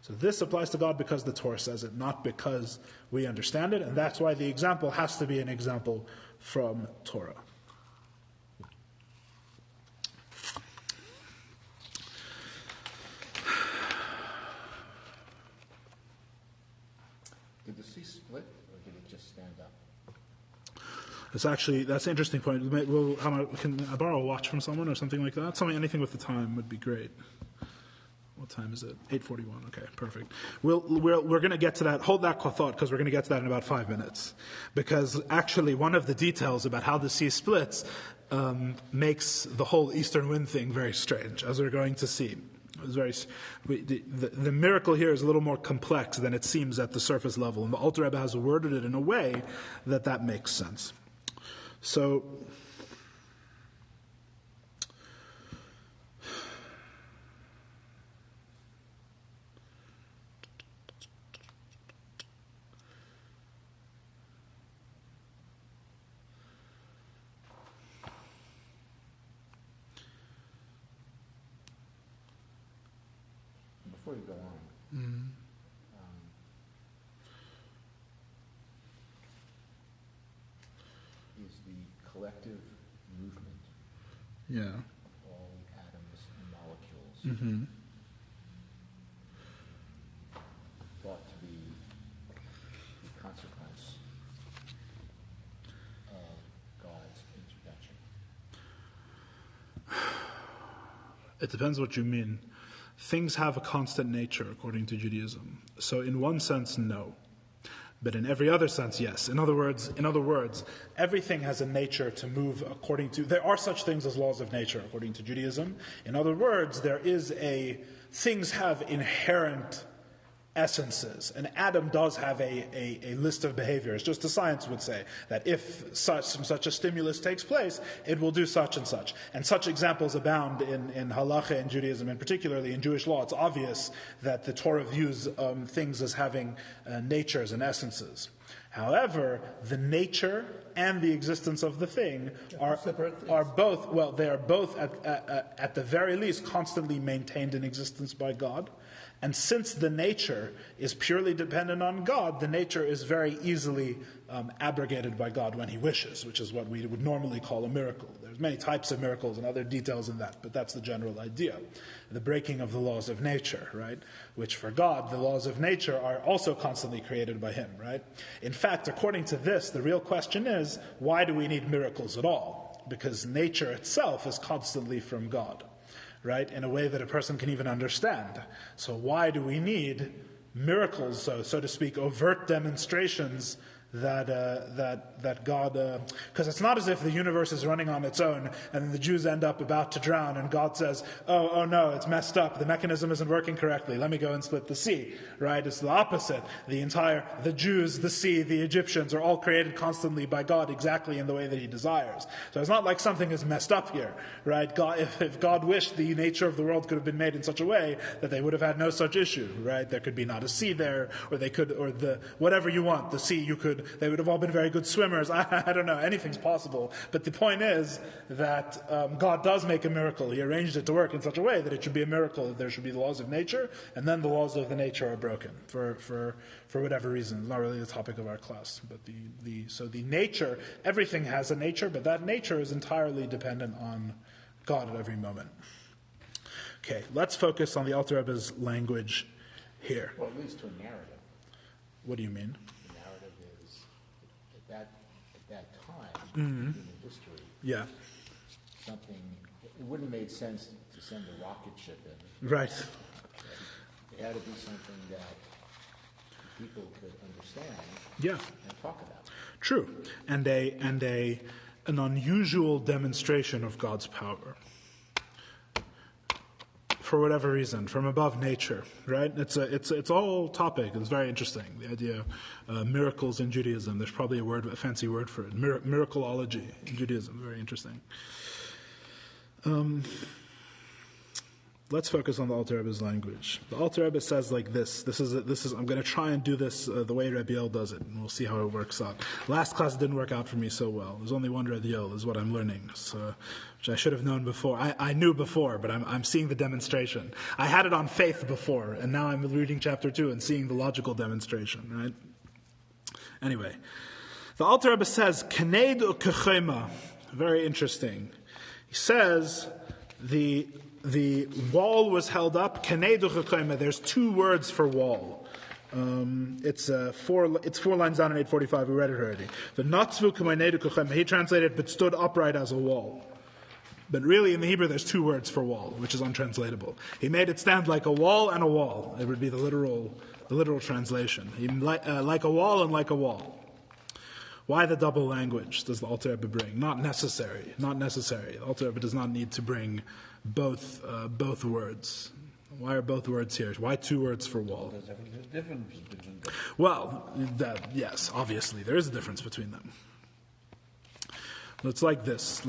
So this applies to God because the Torah says it, not because we understand it. And that's why the example has to be an example from Torah. Did the sea split? Stand up. That's an interesting point. Can I borrow a watch from someone or something like that? Anything with the time would be great. What time is it? 8:41. Okay, perfect. We're going to get to that. Hold that thought because we're going to get to that in about 5 minutes. Because actually, one of the details about how the sea splits makes the whole eastern wind thing very strange, as we're going to see. The miracle here is a little more complex than it seems at the surface level, and the Alter Rebbe has worded it in a way that makes sense. So, before you go on, is the collective movement yeah, of all atoms in thought to be the consequence of God's intervention? It depends what you mean. Things have a constant nature according to Judaism. So in one sense, no. But in every other sense, yes. In other words, everything has a nature to move according to... There are such things as laws of nature according to Judaism. In other words, things have inherent essences. And Adam does have a list of behaviors, just as science would say, that if such a stimulus takes place, it will do such and such. And such examples abound in halacha and Judaism, and particularly in Jewish law. It's obvious that the Torah views things as having natures and essences. However, the nature and the existence of the thing are both, well, they are both at the very least constantly maintained in existence by God. And since the nature is purely dependent on God, the nature is very easily abrogated by God when He wishes, which is what we would normally call a miracle. There's many types of miracles and other details in that, but that's the general idea. The breaking of the laws of nature, right? Which for God, the laws of nature are also constantly created by Him, right? In fact, according to this, the real question is, why do we need miracles at all? Because nature itself is constantly from God, right, in a way that a person can even understand. So why do we need miracles, so to speak, overt demonstrations that God... Because it's not as if the universe is running on its own and then the Jews end up about to drown and God says, oh no, it's messed up, the mechanism isn't working correctly, let me go and split the sea, right? It's the opposite. The Jews, the sea, the Egyptians are all created constantly by God exactly in the way that He desires. So it's not like something is messed up here, right? God, if God wished, the nature of the world could have been made in such a way that they would have had no such issue, right? There could be not a sea there, or whatever you want, the sea, they would have all been very good swimmers. I don't know, anything's possible. But the point is that God does make a miracle. He arranged it to work in such a way that it should be a miracle, that there should be the laws of nature, and then the laws of the nature are broken for whatever reason. It's not really the topic of our class. But so the nature, everything has a nature, but that nature is entirely dependent on God at every moment. Okay, let's focus on the Alter Rebbe's language here. Well, it leads to a narrative. What do you mean? At that time in human history, yeah, it wouldn't have made sense to send a rocket ship in. Right. It had to be something that people could understand. Yeah. And talk about. True, and an unusual demonstration of God's power. For whatever reason, from above nature, right? It's all topic. It's very interesting. The idea of miracles in Judaism. There's probably a fancy word for it. Miracleology in Judaism. Very interesting. Let's focus on the Alter Rebbe's language. The Alter Rebbe says like this. This is. I'm going to try and do this the way Rabbi Yoel does it, and we'll see how it works out. Last class didn't work out for me so well. There's only one Rabbi Yoel, is what I'm learning. So, which I should have known before. I knew before, but I'm seeing the demonstration. I had it on faith before, and now I'm reading chapter 2 and seeing the logical demonstration. Right? Anyway, the Alter Rebbe says Kaneid u'kechema. Very interesting. He says the wall was held up. There's two words for wall. It's 4 lines down in 845. We read it already. The natzvu k'maynedu k'chem. He translated, but stood upright as a wall. But really, in the Hebrew, there's two words for wall, which is untranslatable. He made it stand like a wall and a wall. It would be the literal translation. Like a wall and like a wall. Why the double language does the Alter Rebbe bring? Not necessary. The Alter Rebbe does not need to bring both words. Why are both words here? Why two words for wall? There's a difference between them. Well, yes, obviously, there is a difference between them. It's like this.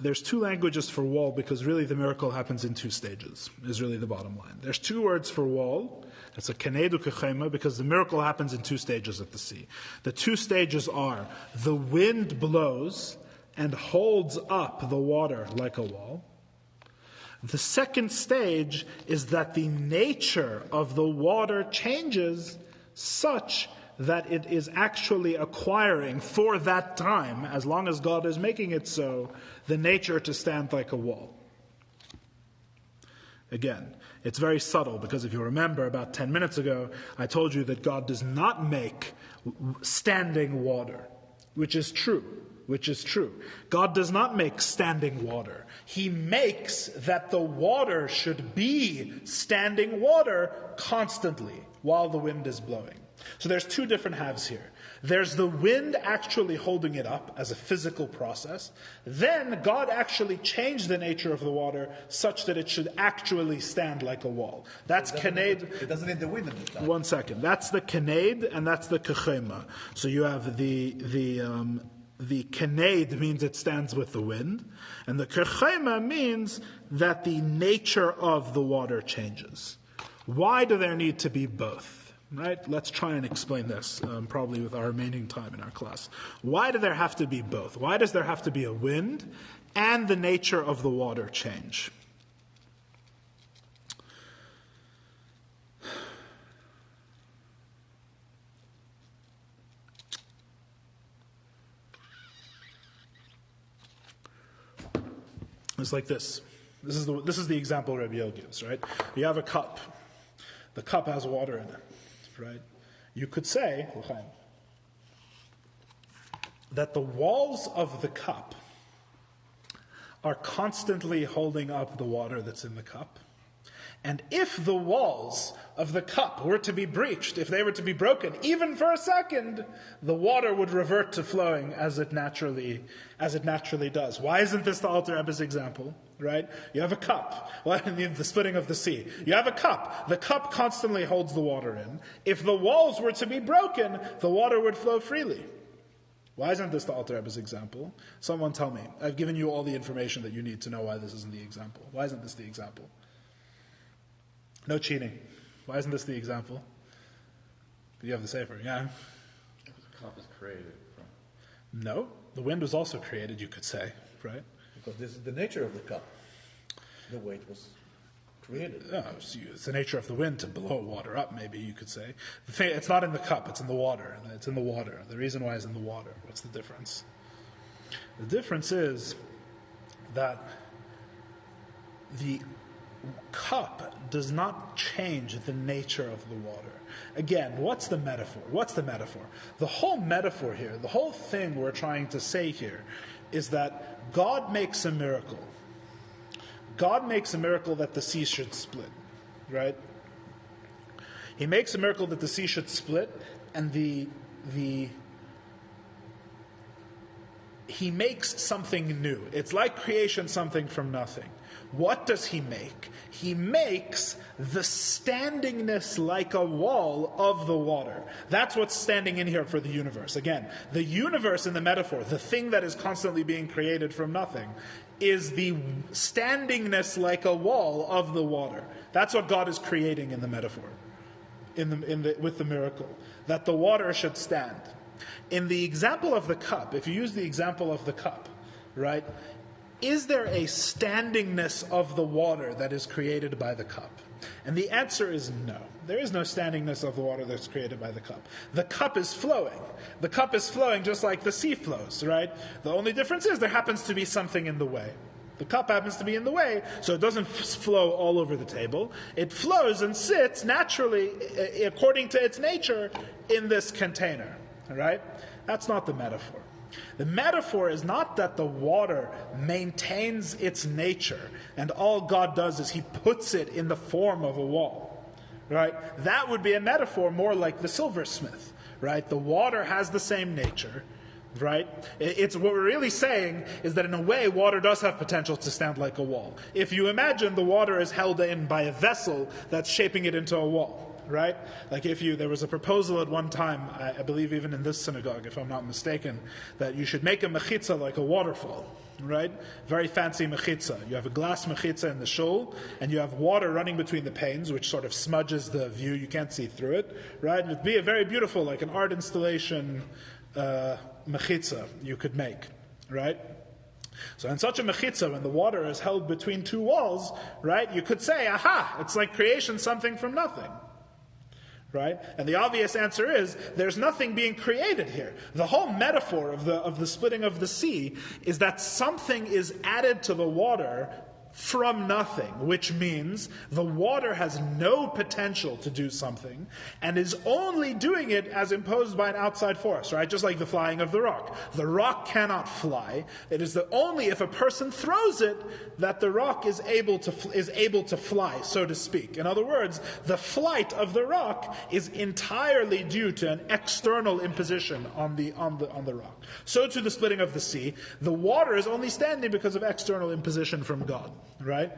There's two languages for wall because really the miracle happens in two stages, is really the bottom line. There's two words for wall. It's a kanedu kechema because the miracle happens in two stages at the sea. The two stages are the wind blows and holds up the water like a wall. The second stage is that the nature of the water changes such that it is actually acquiring for that time, as long as God is making it so, the nature to stand like a wall. Again, it's very subtle, because if you remember about 10 minutes ago, I told you that God does not make standing water, which is true. God does not make standing water. He makes that the water should be standing water constantly while the wind is blowing. So there's two different halves here. There's the wind actually holding it up as a physical process. Then God actually changed the nature of the water such that it should actually stand like a wall. That's Kaned. It doesn't need the wind in the time. 1 second. That's the Kaned and that's the Kechema. So you have the Kaned means it stands with the wind, and the Kechema means that the nature of the water changes. Why do there need to be both? Right? Let's try and explain this, probably with our remaining time in our class. Why do there have to be both? Why does there have to be a wind and the nature of the water change? It's like this. This is the example Rabbi Yoel gives, right? You have a cup. The cup has water in it, right? You could say that the walls of the cup are constantly holding up the water that's in the cup. And if the walls of the cup were to be breached, if they were to be broken, even for a second, the water would revert to flowing as it naturally does. Why isn't this the Alter Rebbe's example? Right? You have a cup. Well, I mean, the splitting of the sea. You have a cup. The cup constantly holds the water in. If the walls were to be broken, the water would flow freely. Why isn't this the Alter Rebbe's example? Someone tell me. I've given you all the information that you need to know why this isn't the example. Why isn't this the example? No cheating. Why isn't this the example? You have the Sefer, yeah? The cup is created from... No. The wind was also created, you could say, right? Because this is the nature of the cup, the way it was created. No, it's the nature of the wind to blow water up, maybe you could say. It's not in the cup, it's in the water. It's in the water. The reason why it's in the water. What's the difference? The difference is that the cup does not change the nature of the water. Again, what's the metaphor? The whole metaphor here, the whole thing we're trying to say here, is that God makes a miracle. God makes a miracle that the sea should split, right? He makes a miracle that the sea should split, and He makes something new. It's like creation, something from nothing. What does He make? He makes the standingness like a wall of the water. That's what's standing in here for the universe. Again, the universe in the metaphor, the thing that is constantly being created from nothing, is the standingness like a wall of the water. That's what God is creating in the metaphor, with the miracle, that the water should stand. In the example of the cup, if you use the example of the cup, right, is there a standingness of the water that is created by the cup? And the answer is no. There is no standingness of the water that's created by the cup. The cup is flowing. The cup is flowing just like the sea flows, right? The only difference is there happens to be something in the way. The cup happens to be in the way, so it doesn't flow all over the table. It flows and sits naturally, according to its nature, in this container, right? That's not the metaphor. The metaphor is not that the water maintains its nature and all God does is He puts it in the form of a wall, right? That would be a metaphor more like the silversmith, right? The water has the same nature, right? It's what we're really saying is that in a way water does have potential to stand like a wall. If you imagine the water is held in by a vessel that's shaping it into a wall, right? Like there was a proposal at one time, I believe even in this synagogue, if I'm not mistaken, that you should make a mechitza like a waterfall, right? Very fancy mechitza. You have a glass mechitza in the shul, and you have water running between the panes, which sort of smudges the view. You can't see through it, right? It would be a very beautiful, like an art installation mechitza you could make, right? So in such a mechitza, when the water is held between two walls, right, you could say, aha, it's like creation, something from nothing. right? And the obvious answer is there's nothing being created here. The whole metaphor of the splitting of the sea is that something is added to the water from nothing, which means the water has no potential to do something and is only doing it as imposed by an outside force, right? Just like the flying of the rock. The rock cannot fly. It is only if a person throws it that the rock is able to fly, so to speak. In other words, the flight of the rock is entirely due to an external imposition on the rock. So to the splitting of the sea, the water is only standing because of external imposition from God. Right?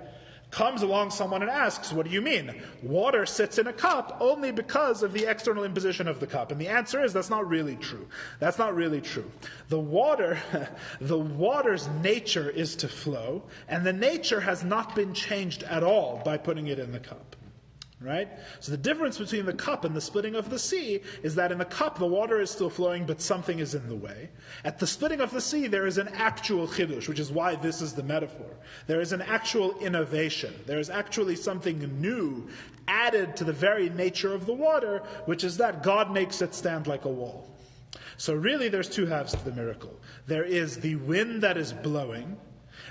Comes along someone and asks, what do you mean? Water sits in a cup only because of the external imposition of the cup. And the answer is that's not really true. That's not really true. The water's nature is to flow, and the nature has not been changed at all by putting it in the cup. Right? So the difference between the cup and the splitting of the sea is that in the cup the water is still flowing, but something is in the way. At the splitting of the sea there is an actual chidush, which is why this is the metaphor. There is an actual innovation. There is actually something new added to the very nature of the water, which is that God makes it stand like a wall. So really there's two halves to the miracle. There is the wind that is blowing.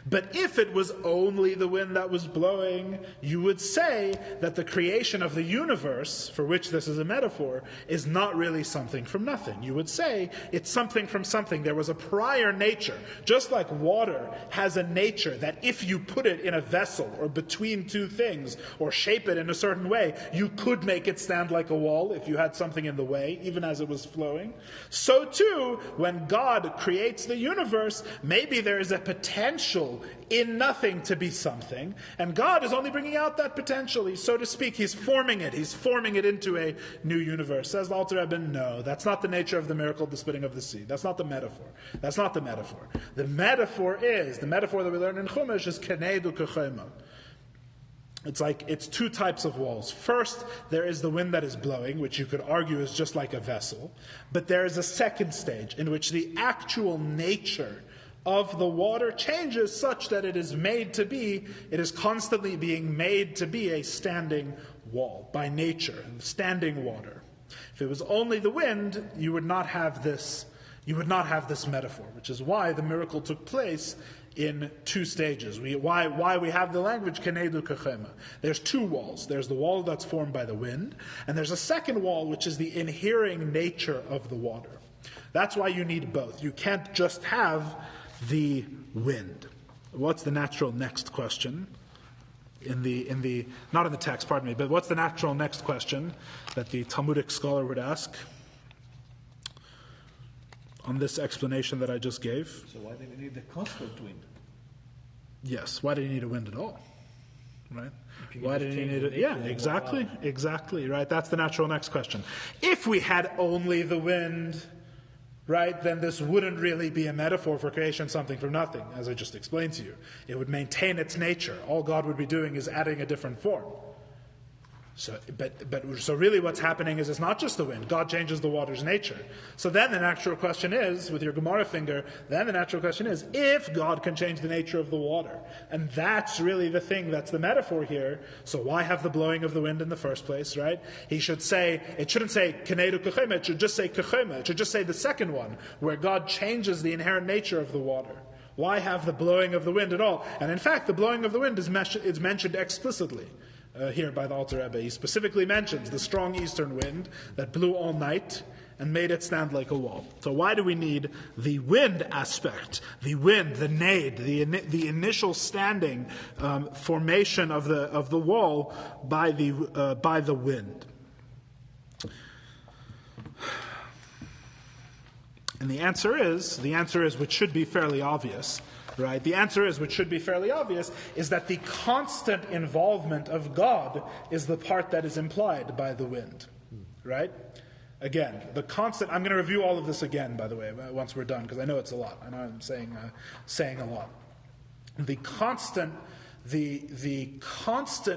But if it was only the wind that was blowing, you would say that the creation of the universe, for which this is a metaphor, is not really something from nothing. You would say it's something from something. There was a prior nature. Just like water has a nature that if you put it in a vessel or between two things or shape it in a certain way, you could make it stand like a wall if you had something in the way, even as it was flowing. So too, when God creates the universe, maybe there is a potential in nothing to be something, and God is only bringing out that potential. So to speak, He's forming it into a new universe. Says the Alter Rebbe, no, that's not the nature of the miracle of the splitting of the sea. That's not the metaphor. That's not the metaphor. The metaphor that we learn in Chumash is kenedu kechema. It's two types of walls. First, there is the wind that is blowing, which you could argue is just like a vessel, but there is a second stage in which the actual nature of the water changes such that it is constantly being made to be a standing wall by nature, standing water. If it was only the wind, you would not have this metaphor, which is why the miracle took place in two stages. Why we have the language kenedu kechema. There's two walls. There's the wall that's formed by the wind, and there's a second wall which is the inhering nature of the water. That's why you need both. You can't just have the wind. What's the natural next question? Not in the text, pardon me, but what's the natural next question that the Talmudic scholar would ask on this explanation that I just gave? So why do we need the constant wind? Yes, why do you need a wind at all? Right? Why did you need it? Yeah, exactly, right? That's the natural next question. If we had only the wind, right, then this wouldn't really be a metaphor for creation something from nothing, as I just explained to you. It would maintain its nature. All God would be doing is adding a different form. So really what's happening is it's not just the wind. God changes the water's nature. So then the natural question is, with your Gemara finger, if God can change the nature of the water, and that's really the thing, that's the metaphor here, so why have the blowing of the wind in the first place, right? It shouldn't say Kenedu Kechema, it should just say Kechema, it should just say the second one, where God changes the inherent nature of the water. Why have the blowing of the wind at all? And in fact, the blowing of the wind is mentioned explicitly. Here by the Alter Rebbe. He specifically mentions the strong eastern wind that blew all night and made it stand like a wall. So why do we need the wind aspect, the wind, the nade, the initial standing formation of the wall by the wind? And the answer is, which should be fairly obvious, right? The answer is, which should be fairly obvious, is that the constant involvement of God is the part that is implied by the wind, right? Again, the constant. I'm going to review all of this again, by the way, once we're done, because I know it's a lot. I know I'm saying a lot. The constant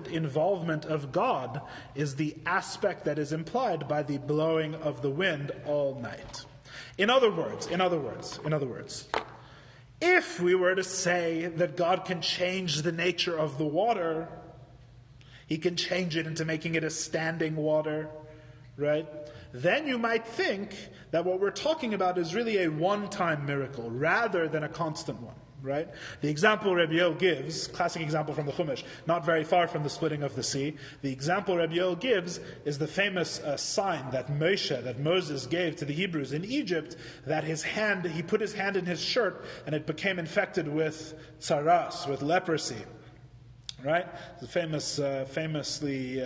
involvement of God is the aspect that is implied by the blowing of the wind all night. In other words. If we were to say that God can change the nature of the water, He can change it into making it a standing water, right? Then you might think that what we're talking about is really a one-time miracle rather than a constant one, right? The example Rabbi Yoel gives, classic example from the Chumash, not very far from the splitting of the sea. The example Rabbi Yoel gives is the famous sign that Moses gave to the Hebrews in Egypt, that he put his hand in his shirt and it became infected with tsaras, with leprosy, right? The famously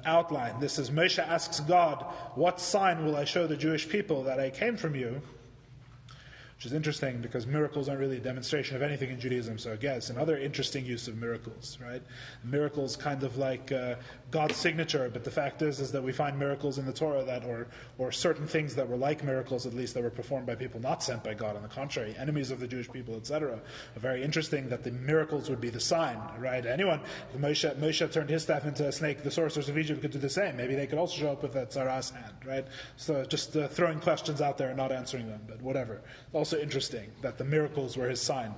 outline. This is Moshe asks God, what sign will I show the Jewish people that I came from you? Which is interesting because miracles aren't really a demonstration of anything in Judaism, so I guess another interesting use of miracles, right? Miracles kind of like God's signature, but the fact is that we find miracles in the Torah that, or certain things that were like miracles, at least, that were performed by people not sent by God. On the contrary, enemies of the Jewish people, etc. Very interesting that the miracles would be the sign, right? Moshe turned his staff into a snake. The sorcerers of Egypt could do the same. Maybe they could also show up with that Tzara's hand, right? So just throwing questions out there and not answering them, but whatever. Also interesting that the miracles were his sign.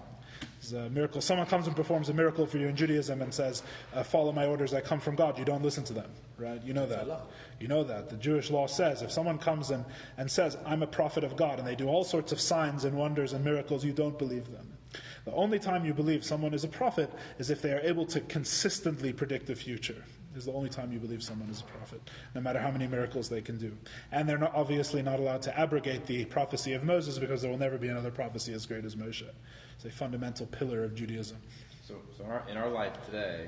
It's a miracle. Someone comes and performs a miracle for you in Judaism and says, follow my orders, I come from God. You don't listen to them, right? You know that. You know that. The Jewish law says if someone comes and says, I'm a prophet of God, and they do all sorts of signs and wonders and miracles, you don't believe them. The only time you believe someone is a prophet is if they are able to consistently predict the future. Is the only time you believe someone is a prophet, no matter how many miracles they can do. And they're obviously not allowed to abrogate the prophecy of Moses, because there will never be another prophecy as great as Moshe. It's a fundamental pillar of Judaism. So in our life today,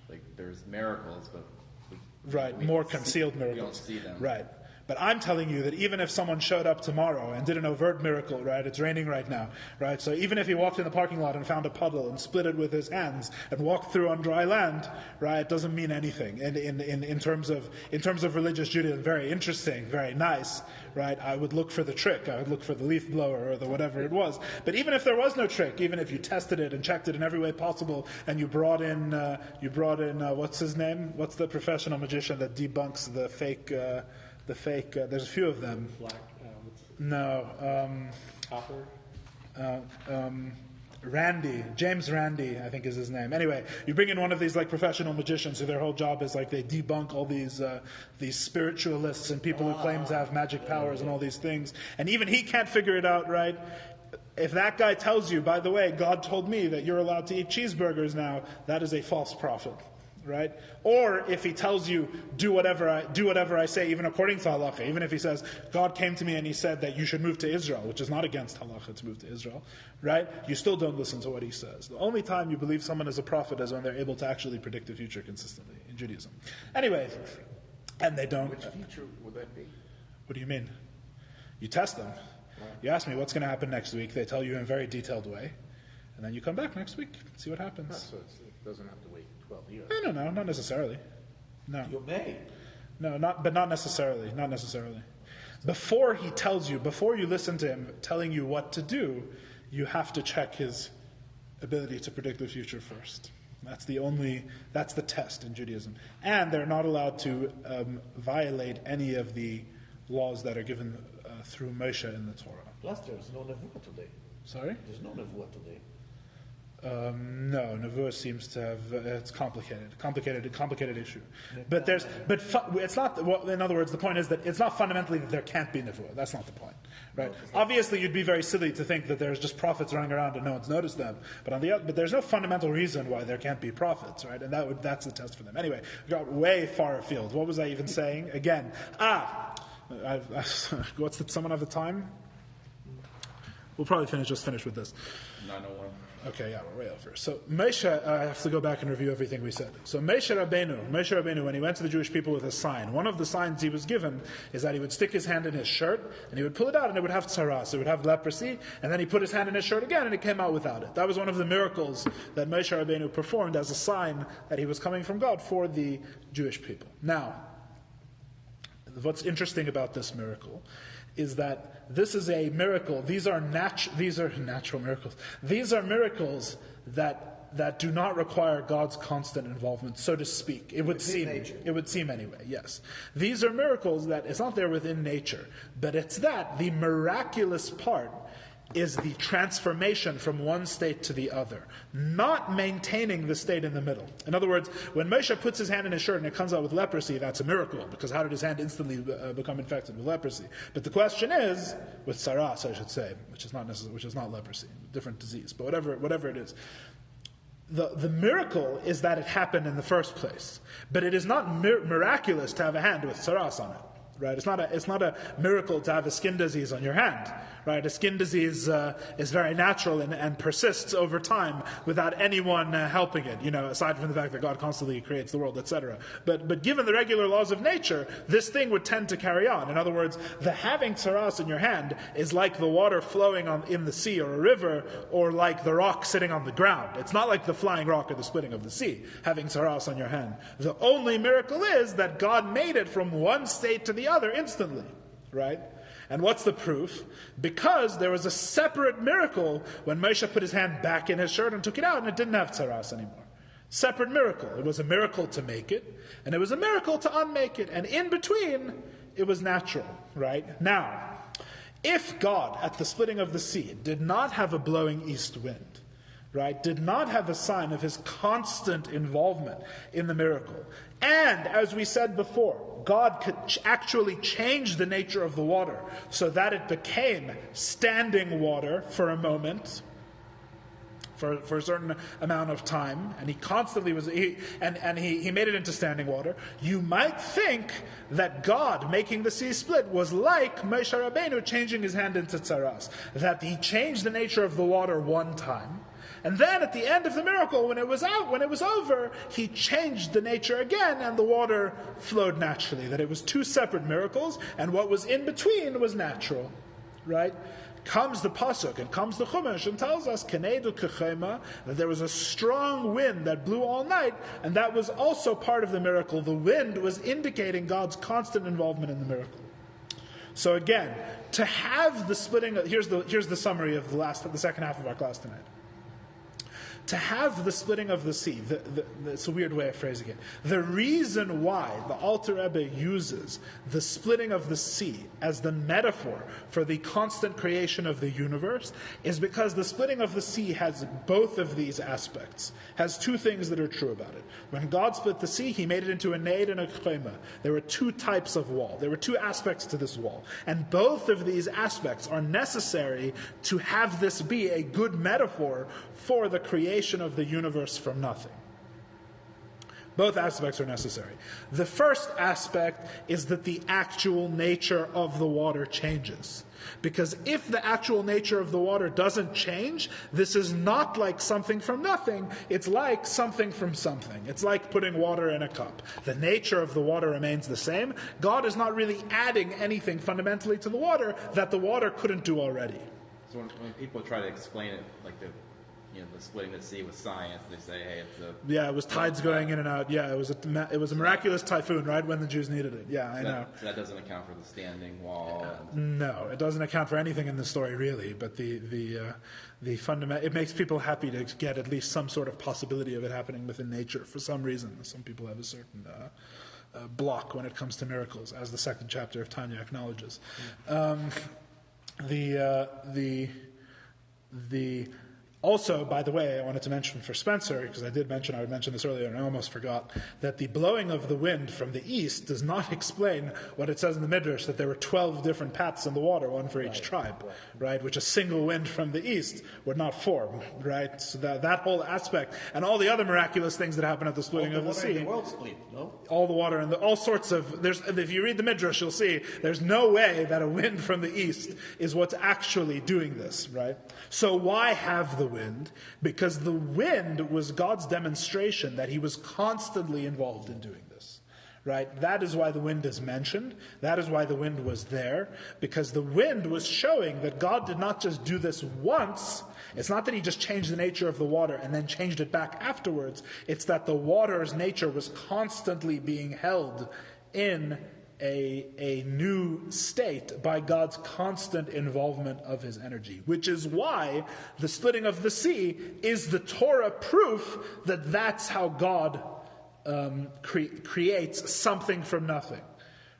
like there's miracles, but more concealed miracles. We don't see them. Right. But I'm telling you that even if someone showed up tomorrow and did an overt miracle, right, it's raining right now, right, so even if he walked in the parking lot and found a puddle and split it with his hands and walked through on dry land, right, it doesn't mean anything. And in terms of religious Judaism, very interesting, very nice, right, I would look for the trick, I would look for the leaf blower or the whatever it was. But even if there was no trick, even if you tested it and checked it in every way possible, and you brought in what's his name? What's the professional magician that debunks the fake? There's a few of them. James Randi, I think is his name. Anyway, you bring in one of these like professional magicians who their whole job is like they debunk all these spiritualists and people who claim to have magic powers and all these things. And even he can't figure it out, right? If that guy tells you, by the way, God told me that you're allowed to eat cheeseburgers now, that is a false prophet. Right? Or if he tells you, do whatever I say, even according to halacha, even if he says, God came to me and he said that you should move to Israel, which is not against halacha to move to Israel, right? You still don't listen to what he says. The only time you believe someone is a prophet is when they're able to actually predict the future consistently in Judaism. Anyway, and they don't. Which future would that be? What do you mean? You test them. You ask me what's going to happen next week. They tell you in a very detailed way. And then you come back next week and see what happens. So it doesn't have to wait 12 years. No, not necessarily. No. You may. No, not necessarily. Not necessarily. Before he tells you, before you listen to him telling you what to do, you have to check his ability to predict the future first. That's the test in Judaism. And they're not allowed to violate any of the laws that are given through Moshe in the Torah. Plus, there's no nevuah today. Sorry? There's no nevuah today. No, nevuah seems to have it's complicated issue. But it's not. Well, in other words, the point is that it's not fundamentally that there can't be nevuah. That's not the point, right? Obviously, you'd be very silly to think that there's just prophets running around and no one's noticed them. But there's no fundamental reason why there can't be prophets, right? And that's the test for them. Anyway, we got way far afield. What was I even saying? Again, someone have the time? We'll probably finish with this. 9:01. Okay, yeah, we're way over. So Moshe, I have to go back and review everything we said. So Moshe Rabbeinu, when he went to the Jewish people with a sign, one of the signs he was given is that he would stick his hand in his shirt, and he would pull it out, and it would have tsaras, it would have leprosy, and then he put his hand in his shirt again, and it came out without it. That was one of the miracles that Moshe Rabbeinu performed as a sign that he was coming from God for the Jewish people. Now, what's interesting about this miracle is that this is a miracle. These are natural miracles. These are miracles that do not require God's constant involvement, so to speak. It would seem anyway, yes. These are miracles that it's not there within nature, but it's that the miraculous part is the transformation from one state to the other, not maintaining the state in the middle. In other words, when Moshe puts his hand in his shirt and it comes out with leprosy, that's a miracle, because how did his hand instantly become infected with leprosy? But the question is, with saras, I should say, which is not leprosy, different disease, but whatever it is. The miracle is that it happened in the first place, but it is not miraculous to have a hand with saras on it. Right? It's not a miracle to have a skin disease on your hand. Right? A skin disease is very natural and persists over time without anyone helping it. Aside from the fact that God constantly creates the world, etc. But given the regular laws of nature, this thing would tend to carry on. In other words, the having tsaras in your hand is like the water flowing in the sea or a river, or like the rock sitting on the ground. It's not like the flying rock or the splitting of the sea. Having tsaras on your hand. The only miracle is that God made it from one state to the other instantly, right? And what's the proof? Because there was a separate miracle when Moshe put his hand back in his shirt and took it out, and it didn't have tsaras anymore. Separate miracle. It was a miracle to make it, and it was a miracle to unmake it, and in between, it was natural, right? Now, if God, at the splitting of the sea, did not have a blowing east wind, right, did not have a sign of his constant involvement in the miracle, and, as we said before, God could actually change the nature of the water so that it became standing water for a moment, for a certain amount of time, and he constantly he made it into standing water. You might think that God making the sea split was like Moshe Rabbeinu changing his hand into tsaras, that he changed the nature of the water one time, and then at the end of the miracle, when it was over, he changed the nature again, and the water flowed naturally. That it was two separate miracles, and what was in between was natural, right? Comes the pasuk and comes the chumash and tells us Kanedu kechema, that there was a strong wind that blew all night, and that was also part of the miracle. The wind was indicating God's constant involvement in the miracle. So again, to have the splitting, here's the summary of the second half of our class tonight. To have the splitting of the sea, it's a weird way of phrasing it. The reason why the Alter Rebbe uses the splitting of the sea as the metaphor for the constant creation of the universe is because the splitting of the sea has both of these aspects, has two things that are true about it. When God split the sea, he made it into a neid and a chema. There were two types of wall. There were two aspects to this wall. And both of these aspects are necessary to have this be a good metaphor for the creation of the universe from nothing. Both aspects are necessary. The first aspect is that the actual nature of the water changes. Because if the actual nature of the water doesn't change, this is not like something from nothing, it's like something from something. It's like putting water in a cup. The nature of the water remains the same. God is not really adding anything fundamentally to the water that the water couldn't do already. So when people try to explain it, like the splitting the sea with science, they say, hey, it was tides going in and out. Yeah, it was a miraculous typhoon, right, when the Jews needed it. Yeah, I know. So that doesn't account for the standing wall. No, it doesn't account for anything in the story, really. But the fundamental, it makes people happy to get at least some sort of possibility of it happening within nature for some reason. Some people have a certain block when it comes to miracles, as the second chapter of Tanya acknowledges. Also, by the way, I wanted to mention for Spencer, because I would mention this earlier and I almost forgot, that the blowing of the wind from the east does not explain what it says in the Midrash, that there were 12 different paths in the water, one for each tribe, right? Which a single wind from the east would not form, right? So that whole aspect, and all the other miraculous things that happen at the splitting of the sea. The world split, no? All the water and all sorts of, if you read the Midrash, you'll see there's no way that a wind from the east is what's actually doing this, right? So why have the wind? Because the wind was God's demonstration that he was constantly involved in doing this, right? That is why the wind is mentioned. That is why the wind was there, because the wind was showing that God did not just do this once. It's not that he just changed the nature of the water and then changed it back afterwards. It's that the water's nature was constantly being held in a new state by God's constant involvement of his energy, which is why the splitting of the sea is the Torah proof that that's how God creates something from nothing,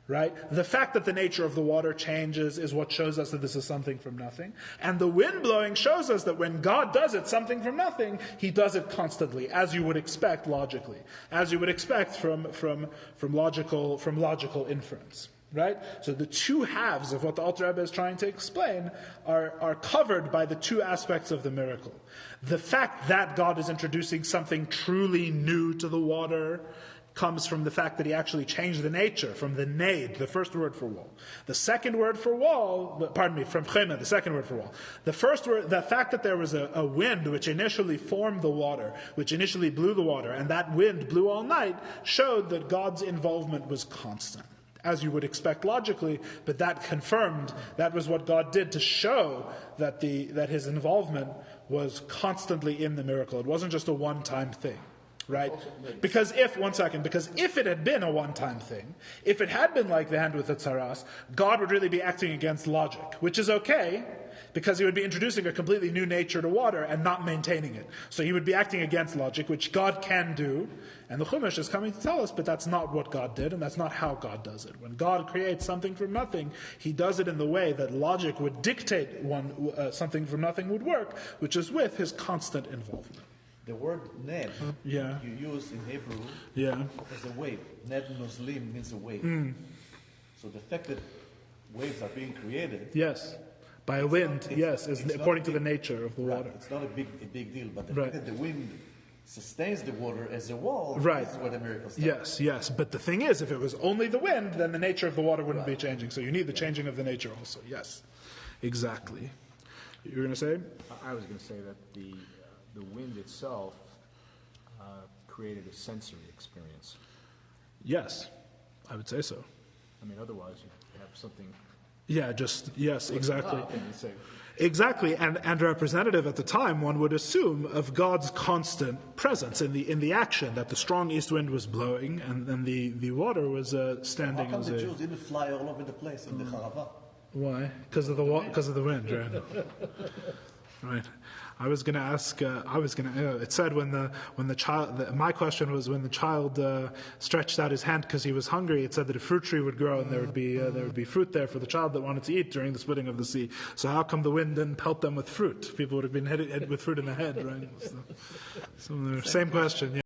Right? The fact that the nature of the water changes is what shows us that this is something from nothing. And the wind blowing shows us that when God does it, something from nothing, He does it constantly, as you would expect logically, as you would expect from logical inference. Right? So the two halves of what the Alter Rebbe is trying to explain are covered by the two aspects of the miracle. The fact that God is introducing something truly new to the water comes from the fact that He actually changed the nature from the naid, the first word for wall. The second word for wall, from chema, the second word for wall. The first word, the fact that there was a wind which initially formed the water, which initially blew the water, and that wind blew all night, showed that God's involvement was constant, as you would expect logically, but that confirmed, that was what God did to show that His involvement was constantly in the miracle. It wasn't just a one-time thing. Right? Because if it had been a one-time thing, if it had been like the hand with the tzaras, God would really be acting against logic, which is okay, because He would be introducing a completely new nature to water and not maintaining it. So He would be acting against logic, which God can do, and the Chumash is coming to tell us, but that's not what God did, and that's not how God does it. When God creates something from nothing, He does it in the way that logic would dictate something from nothing would work, which is with His constant involvement. The word ned you use in Hebrew as a wave. Ned nozlim means a wave. So the fact that waves are being created, by a wind, is according to the nature of the water. It's not a big deal, but the fact that the wind sustains the water as a wall is where the miracle starts. Yes. But the thing is, if it was only the wind, then the nature of the water wouldn't be changing. So you need the changing of the nature also. Yes, exactly. You were going to say? I was going to say that the wind itself created a sensory experience. Yes, I would say so. I mean, otherwise you have something... exactly. Exactly, and representative at the time, one would assume, of God's constant presence in the action, that the strong east wind was blowing, and then the water was standing. How come the Jews didn't fly all over the place in the Charava? Why? Because of the wind, right? Right. I was going to ask. It said when the child. My question was when the child stretched out his hand because he was hungry. It said that a fruit tree would grow and there would be fruit there for the child that wanted to eat during the splitting of the sea. So how come the wind didn't pelt them with fruit? People would have been hit with fruit in the head, right? So same question. Yeah.